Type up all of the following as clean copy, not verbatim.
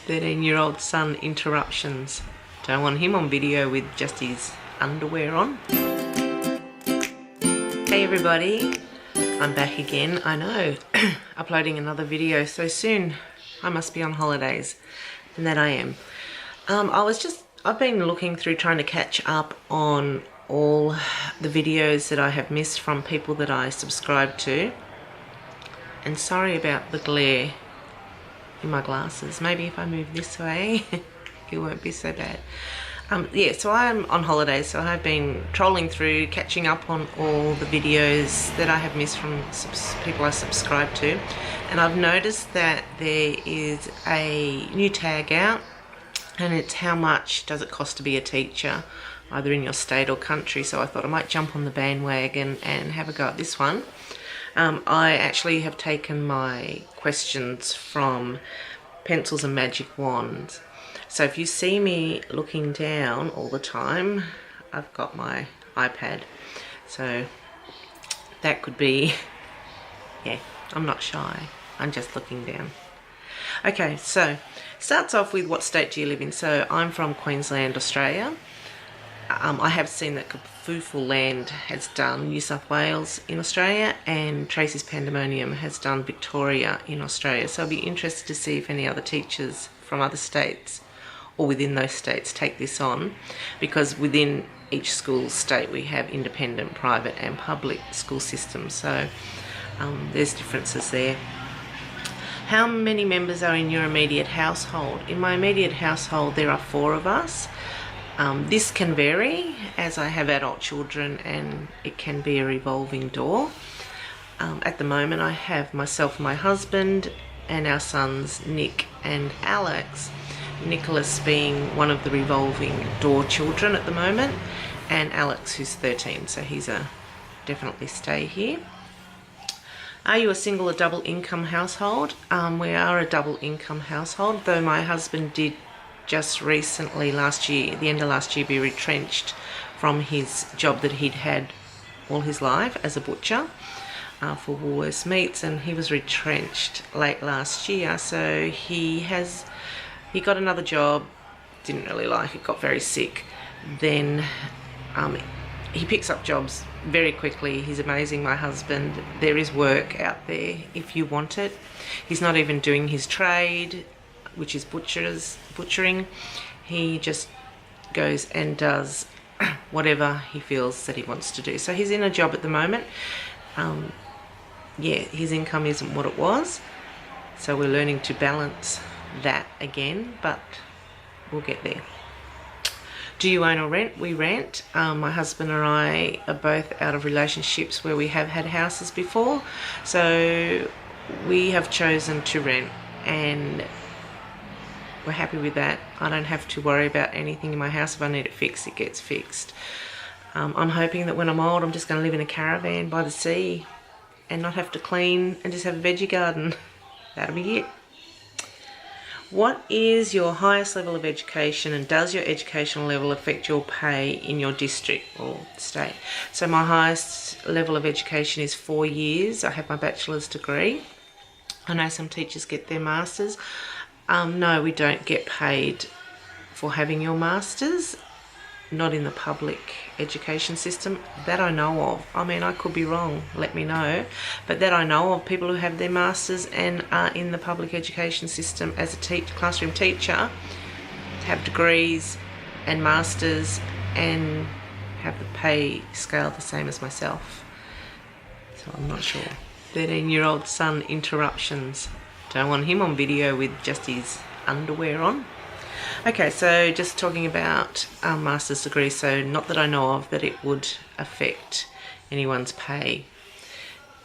13-year-old son interruptions. Don't want him on video with just his underwear on. Hey everybody, I'm back again. I know, uploading another video so soon. I must be on holidays, and that I am. I've been looking through trying to catch up on all the videos that I have missed from people that I subscribe to. And sorry about the glare in my glasses. Maybe if I move this way, it won't be so bad. Yeah, so I'm on holidays, so I've been trolling through, catching up on all the videos that I have missed from people I subscribe to. And I've noticed that there is a new tag out, and it's how much does it cost to be a teacher, either in your state or country. So I thought I might jump on the bandwagon and have a go at this one. I actually have taken my questions from Pencils and Magic Wands. So if you see me looking down all the time, I've got my iPad. So that could be, yeah, I'm not shy. I'm just looking down. Okay, so starts off with what state do you live in? So I'm from Queensland, Australia. I have seen that Kafufu Land has done New South Wales in Australia, and Tracy's Pandemonium has done Victoria in Australia. So I'll be interested to see if any other teachers from other states or within those states take this on, because within each school state we have independent, private and public school systems. So there's differences there. How many members are in your immediate household? In my immediate household there are 4 of us. This can vary as I have adult children, and it can be a revolving door. At the moment I have myself, my husband, and our sons Nick and Alex. Nicholas being one of the revolving door children at the moment, and Alex, who's 13, so he's a definitely stay here. Are you a single or double income household? We are a double income household, though my husband did just recently, last year, at the end of last year, be retrenched from his job that he'd had all his life as a butcher for Woolworths Meats, and he was retrenched late last year. So he got another job, didn't really like it, got very sick. Then he picks up jobs very quickly. He's amazing, my husband. There is work out there if you want it. He's not even doing his trade, which is butchering. He just goes and does whatever he feels that he wants to do. So he's in a job at the moment. Yeah, his income isn't what it was, so we're learning to balance that again, but we'll get there. Do you own or rent? We rent. My husband and I are both out of relationships where we have had houses before, so we have chosen to rent, and we're happy with that. I don't have to worry about anything in my house. If I need it fixed, it gets fixed. I'm hoping that when I'm old, I'm just going to live in a caravan by the sea and not have to clean and just have a veggie garden. That'll be it. What is your highest level of education, and does your educational level affect your pay in your district or state? So my highest level of education is 4 years. I have my bachelor's degree. I know some teachers get their masters. No, we don't get paid for having your masters, not in the public education system that I know of. I mean, I could be wrong, let me know, but that I know of people who have their masters and are in the public education system as a classroom teacher, have degrees and masters and have the pay scale the same as myself. So I'm not sure. 13-year-old son interruptions. Don't want him on video with just his underwear on. Okay, so just talking about master's degree, so not that I know of that it would affect anyone's pay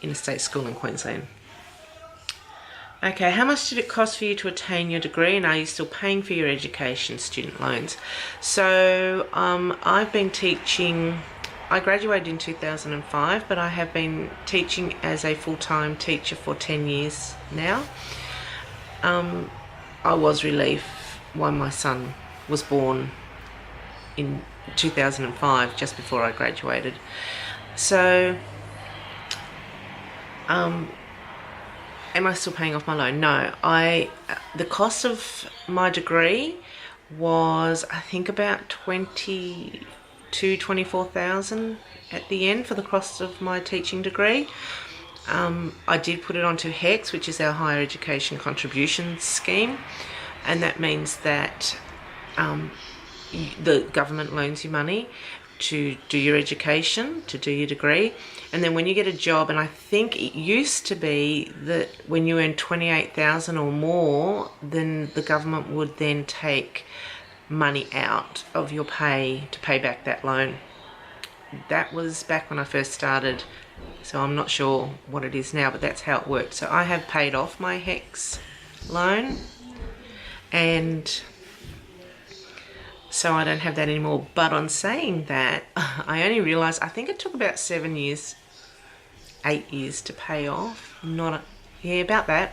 in a state school in Queensland. Okay, how much did it cost for you to attain your degree, and are you still paying for your education, student loans? So I've been teaching, I graduated in 2005, but I have been teaching as a full-time teacher for 10 years now. I was relieved when my son was born in 2005, just before I graduated. So am I still paying off my loan? No. The cost of my degree was, I think, about 24,000 at the end for the cost of my teaching degree. I did put it onto HECS, which is our Higher Education Contribution Scheme, and that means that the government loans you money to do your education, to do your degree, and then when you get a job, and I think it used to be that when you earn 28,000 or more, then the government would then take money out of your pay to pay back that loan. That was back when I first started, so I'm not sure what it is now, but that's how it worked. So I have paid off my HECS loan, and so I don't have that anymore. But on saying that, I only realised, I think it took about 8 years to pay off. About that.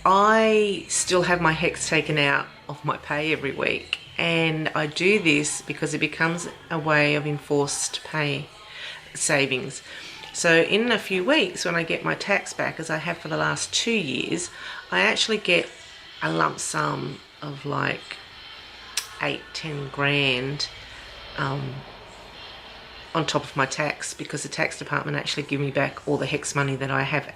I still have my HECS taken out of my pay every week, and I do this because it becomes a way of enforced pay savings. So in a few weeks, when I get my tax back, as I have for the last 2 years, I actually get a lump sum of like 8-10 grand on top of my tax, because the tax department actually give me back all the HECS money that I have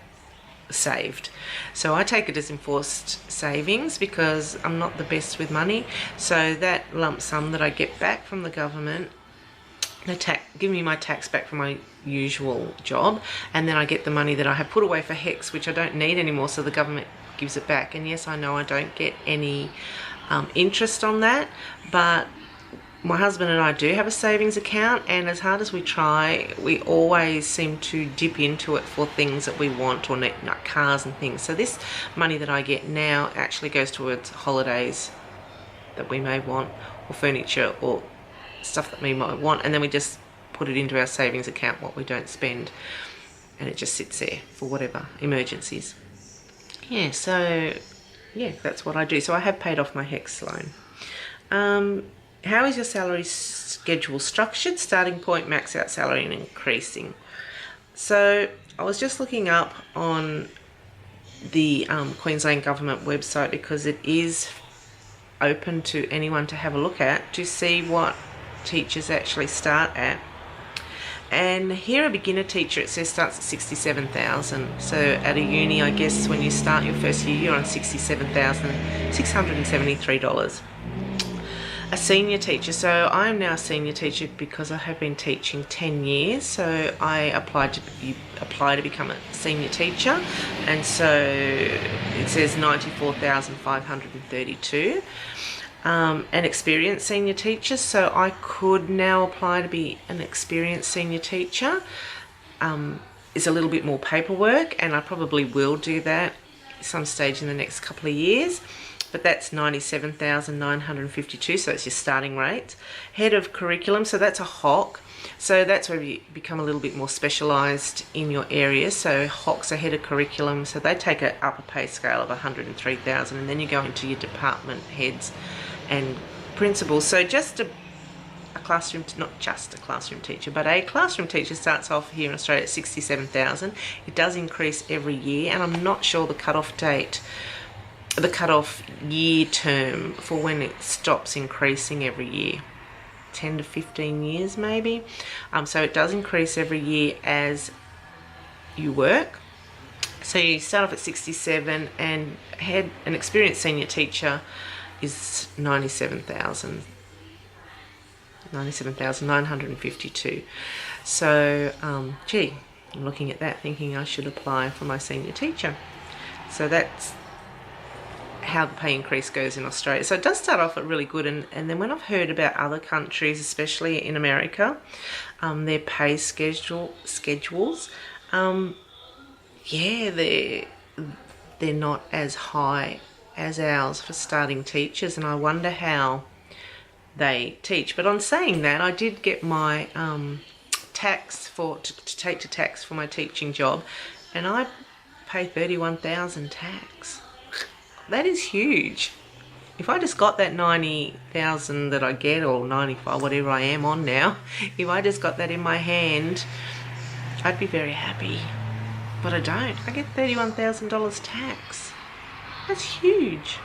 saved. So I take it as enforced savings because I'm not the best with money. So that lump sum that I get back from the government, they give me my tax back from my usual job, and then I get the money that I have put away for HECS, which I don't need anymore, so the government gives it back. And yes, I know I don't get any interest on that, but my husband and I do have a savings account, and as hard as we try, we always seem to dip into it for things that we want or need, like cars and things. So this money that I get now actually goes towards holidays that we may want, or furniture, or stuff that we might want, and then we just put it into our savings account what we don't spend, and it just sits there for whatever emergencies. Yeah, so yeah, that's what I do. So I have paid off my HECS loan. How is your salary schedule structured? Starting point, max out salary, and increasing. So I was just looking up on the Queensland government website, because it is open to anyone to have a look at, to see what teachers actually start at. And here, a beginner teacher, it says starts at 67,000. So at a uni, I guess when you start your first year, you're on $67,673. A senior teacher, so I am now a senior teacher because I have been teaching 10 years. So I applied to become a senior teacher, and so it says 94,532. An experienced senior teacher, so I could now apply to be an experienced senior teacher. It's a little bit more paperwork, and I probably will do that at some stage in the next couple of years, but that's 97,952, so it's your starting rate. Head of curriculum, so that's a HOC, so that's where you become a little bit more specialised in your area. So HOCs are head of curriculum, so they take an upper pay scale of 103,000, and then you go into your department heads and principals. So just a classroom, not just a classroom teacher, but a classroom teacher starts off here in Australia at 67,000. It does increase every year, and I'm not sure the cut-off year term for when it stops increasing every year. 10 to 15 years maybe. So it does increase every year as you work. So you start off at 67, and an experienced senior teacher is 97,952. So gee, I'm looking at that thinking I should apply for my senior teacher. So that's how the pay increase goes in Australia. So it does start off at really good, and then when I've heard about other countries, especially in America, their pay schedules, yeah, they're not as high as ours for starting teachers, and I wonder how they teach. But on saying that, I did get my tax to take to tax for my teaching job, and I pay 31,000 tax. That is huge. If I just got that 90,000 that I get, or 95, whatever I am on now, if I just got that in my hand, I'd be very happy. but I don't. I get $31,000 tax. That's huge.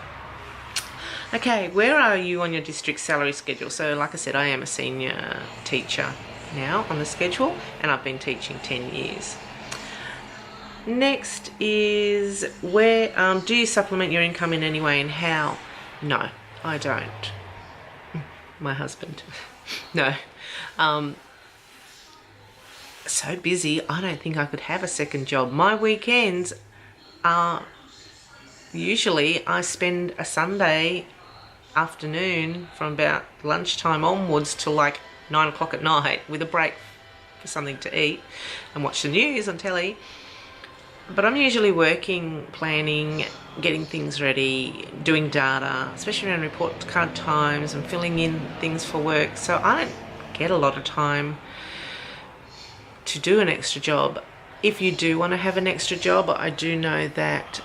Okay, where are you on your district salary schedule? So like I said, I am a senior teacher now on the schedule, and I've been teaching 10 years. Next is, where do you supplement your income in any way, and how? No, I don't. My husband. No. So busy, I don't think I could have a second job. My weekends are usually, I spend a Sunday afternoon from about lunchtime onwards till like 9 o'clock at night with a break for something to eat and watch the news on telly. But I'm usually working, planning, getting things ready, doing data, especially around report card times and filling in things for work. So I don't get a lot of time to do an extra job. If you do want to have an extra job, I do know that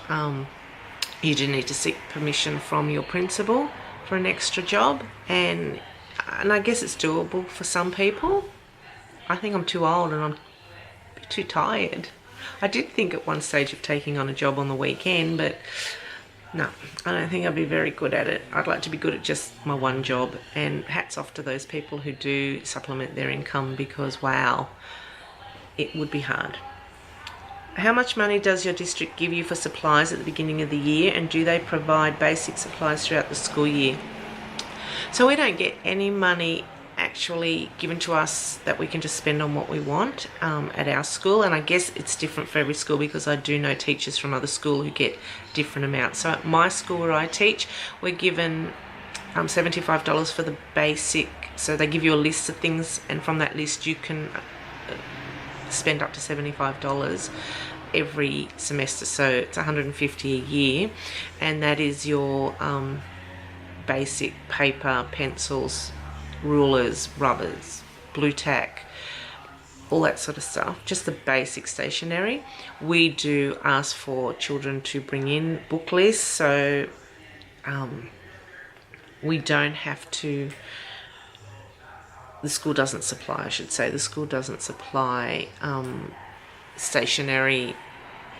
you do need to seek permission from your principal for an extra job, and I guess it's doable for some people. I think I'm too old and I'm too tired. I did think at one stage of taking on a job on the weekend, but no, I don't think I'd be very good at it. I'd like to be good at just my one job, and hats off to those people who do supplement their income, because wow, it would be hard. How much money does your district give you for supplies at the beginning of the year, and do they provide basic supplies throughout the school year? So we don't get any money actually given to us that we can just spend on what we want at our school, and I guess it's different for every school, because I do know teachers from other schools who get different amounts. So at my school where I teach, we're given $75 for the basic, so they give you a list of things, and from that list you can spend up to $75 every semester, so it's $150 a year, and that is your basic paper, pencils, rulers, rubbers, blue tack, all that sort of stuff, just the basic stationery. We do ask for children to bring in book lists, so we don't have to, the school doesn't supply, I should say, the school doesn't supply stationery,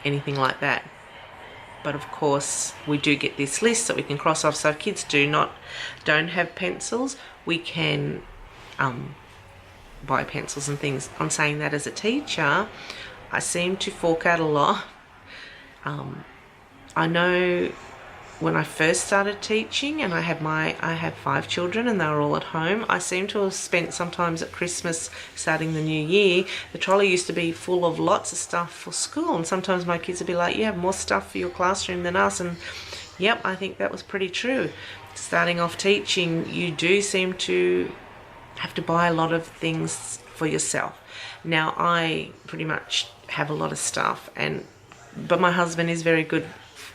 anything like that. But of course we do get this list that we can cross off, so if kids don't have pencils, we can buy pencils and things. I'm saying that as a teacher, I seem to fork out a lot. I know when I first started teaching, and I have 5 children and they were all at home, I seem to have spent sometimes at Christmas, starting the new year, the trolley used to be full of lots of stuff for school, and sometimes my kids would be like, you have more stuff for your classroom than us, and yep, I think that was pretty true. Starting off teaching, you do seem to have to buy a lot of things for yourself. Now I pretty much have a lot of stuff, but my husband is very good,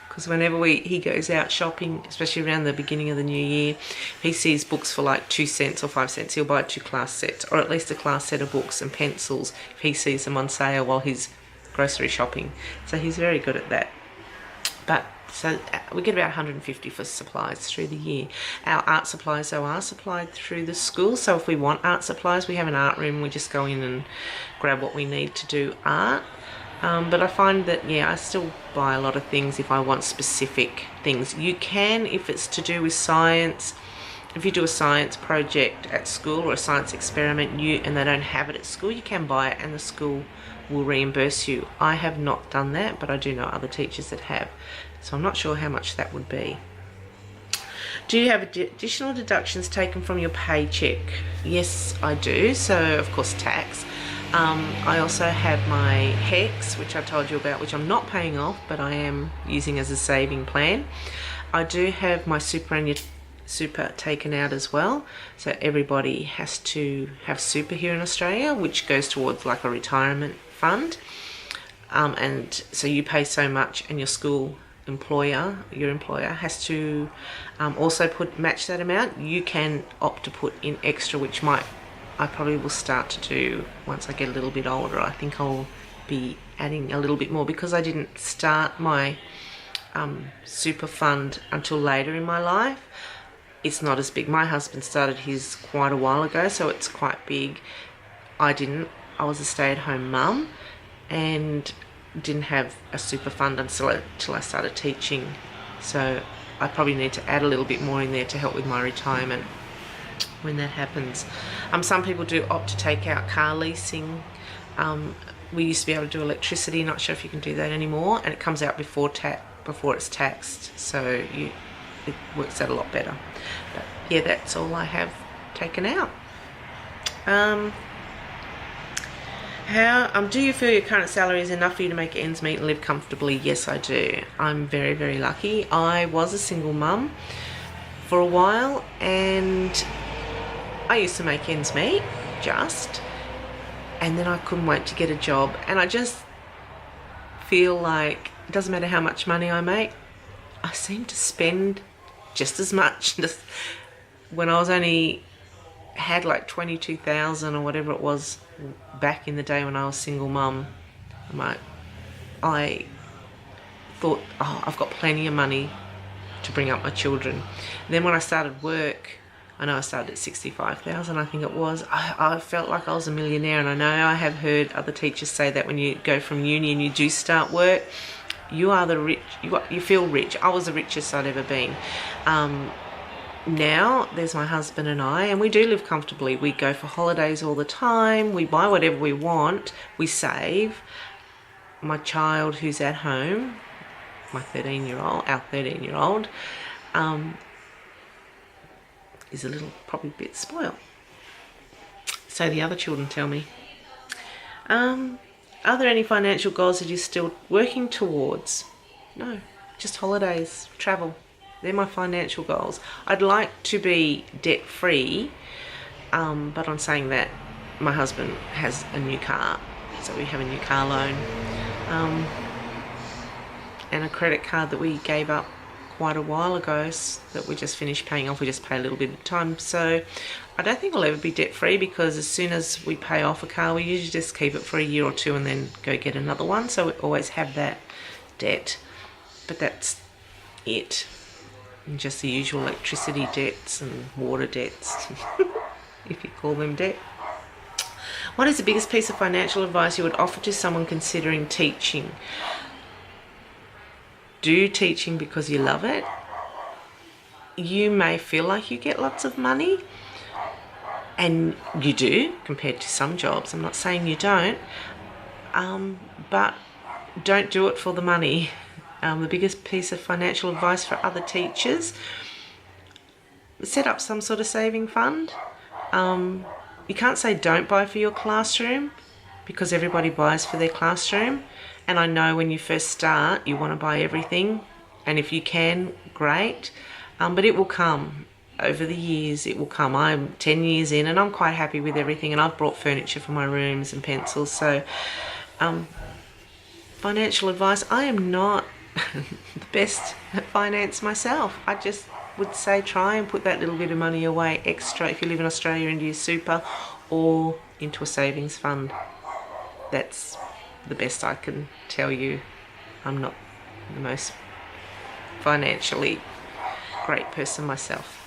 because whenever he goes out shopping, especially around the beginning of the new year, he sees books for like 2 cents or 5 cents. He'll buy 2 class sets, or at least a class set of books and pencils if he sees them on sale while he's grocery shopping. So he's very good at that. But so we get about $150 for supplies through the year. Our art supplies though are supplied through the school, so if we want art supplies, we have an art room, we just go in and grab what we need to do art. But I find that, yeah, I still buy a lot of things if I want specific things. You can, if it's to do with science, if you do a science project at school or a science experiment and they don't have it at school, you can buy it and the school will reimburse you. I have not done that, but I do know other teachers that have. So I'm not sure how much that would be. Do you have additional deductions taken from your paycheck? Yes, I do. So, of course, tax. I also have my HEX, which I told you about, which I'm not paying off, but I am using as a saving plan. I do have my super taken out as well. So everybody has to have super here in Australia, which goes towards like a retirement fund. And so you pay so much, and your employer has to also match that amount. You can opt to put in extra, which I probably will start to do once I get a little bit older. I think I'll be adding a little bit more, because I didn't start my super fund until later in my life. It's not as big. My husband started his quite a while ago, so it's quite big. I didn't. I was a stay-at-home mum, and didn't have a super fund until I started teaching. So I probably need to add a little bit more in there to help with my retirement when that happens. Some people do opt to take out car leasing. We used to be able to do electricity, not sure if you can do that anymore, and it comes out before it's taxed, so it works out a lot better. But yeah, that's all I have taken out. Do you feel your current salary is enough for you to make ends meet and live comfortably? Yes, I do. I'm very, very lucky. I was a single mum for a while, and I used to make ends meet, and then I couldn't wait to get a job. And I just feel like it doesn't matter how much money I make, I seem to spend just as much. Just when I was had like 22,000 or whatever it was back in the day when I was single mum, I thought, oh, I've got plenty of money to bring up my children. And then when I started work, I know I started at 65,000, I think it was. I felt like I was a millionaire, and I know I have heard other teachers say that when you go from uni and you do start work, you are the rich. You feel rich. I was the richest I'd ever been. Now there's my husband and I, and we do live comfortably. We go for holidays all the time. We buy whatever we want. We save. My child, who's at home, our 13-year-old, is a little, probably a bit spoiled. So the other children tell me. Are there any financial goals that you're still working towards? No, just holidays, travel. They're my financial goals. I'd like to be debt-free, but on saying that, my husband has a new car, so we have a new car loan, and a credit card that we gave up quite a while ago that we just finished paying off. We just pay a little bit at a time. So I don't think I'll ever be debt-free, because as soon as we pay off a car, we usually just keep it for a year or two and then go get another one. So we always have that debt, but that's it. And just the usual electricity debts and water debts, if you call them debt. What is the biggest piece of financial advice you would offer to someone considering teaching? Do teaching because you love it. You may feel like you get lots of money, and you do compared to some jobs. I'm not saying you don't, but don't do it for the money. The biggest piece of financial advice for other teachers: set up some sort of saving fund. You can't say don't buy for your classroom, because everybody buys for their classroom. And I know when you first start, you want to buy everything, and if you can, great. But it will come. Over the years, it will come. I'm 10 years in, and I'm quite happy with everything, and I've brought furniture for my rooms and pencils. So, financial advice, I am not the best at finance myself. I just would say try and put that little bit of money away extra if you live in Australia, into your super or into a savings fund. That's the best I can tell you. I'm not the most financially great person myself,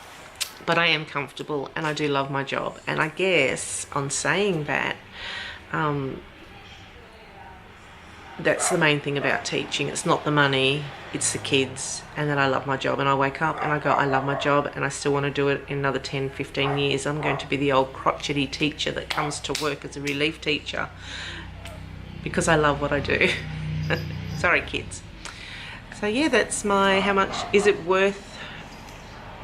but I am comfortable and I do love my job. And I guess on saying that, that's the main thing about teaching. It's not the money, it's the kids, and that I love my job. And I wake up and I go, I love my job, and I still want to do it in another 10, 15 years. I'm going to be the old crotchety teacher that comes to work as a relief teacher because I love what I do. Sorry, kids. So yeah, that's my, how much is it worth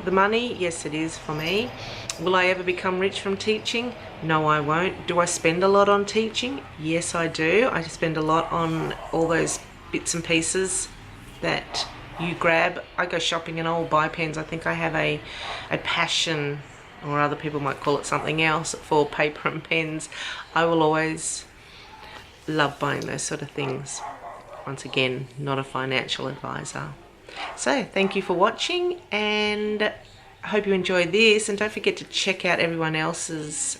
the money? Yes, it is for me. Will I ever become rich from teaching? No, I won't. Do I spend a lot on teaching? Yes, I do. I spend a lot on all those bits and pieces that you grab. I go shopping and I'll buy pens. I think I have a passion, or other people might call it something else, for paper and pens. I will always love buying those sort of things. Once again, not a financial advisor. So thank you for watching, and I hope you enjoyed this, and don't forget to check out everyone else's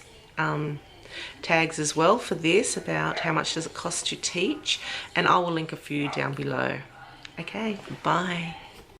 tags as well for this, about how much does it cost to teach, and I will link a few down below. Okay, bye.